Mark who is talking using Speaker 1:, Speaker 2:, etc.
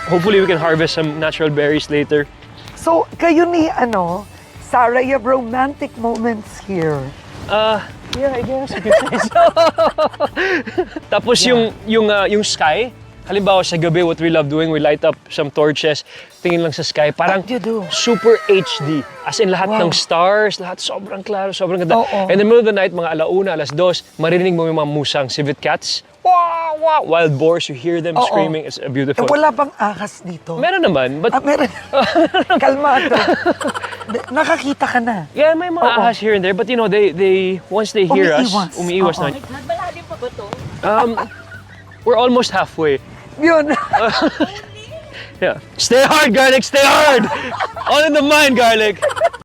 Speaker 1: hopefully we can harvest some natural berries later.
Speaker 2: So, kayo ni, Sarah, you have romantic moments here.
Speaker 1: Yeah, I guess. Tapos yung sky, halimbawa sa gabi, what we love doing, we light up some torches, tingin lang sa sky, parang
Speaker 2: What do you do?
Speaker 1: super HD. As in lahat
Speaker 2: Wow.
Speaker 1: ng stars, lahat sobrang klaro, sobrang ganda.
Speaker 2: Oo.
Speaker 1: And in the middle of the night, mga alauna, 2:00, marinig mo yung mga musang civet cats. Wow, wow, wild boars, you hear them
Speaker 2: Oo.
Speaker 1: screaming. It's beautiful.
Speaker 2: Wala bang ahas dito?
Speaker 1: Meron naman, but
Speaker 2: Meron. Kalmado. Nakakita ka na.
Speaker 1: yeah, may mga
Speaker 2: Oo.
Speaker 1: ahas here and there, but they once they hear
Speaker 2: Umiiwas.
Speaker 1: us, umiiwas
Speaker 2: Oo.
Speaker 1: na.
Speaker 3: Malalim pa ba to?
Speaker 1: We're almost halfway.
Speaker 2: Yun.
Speaker 1: Yeah. Stay hard, garlic, stay hard! All in the mind, garlic!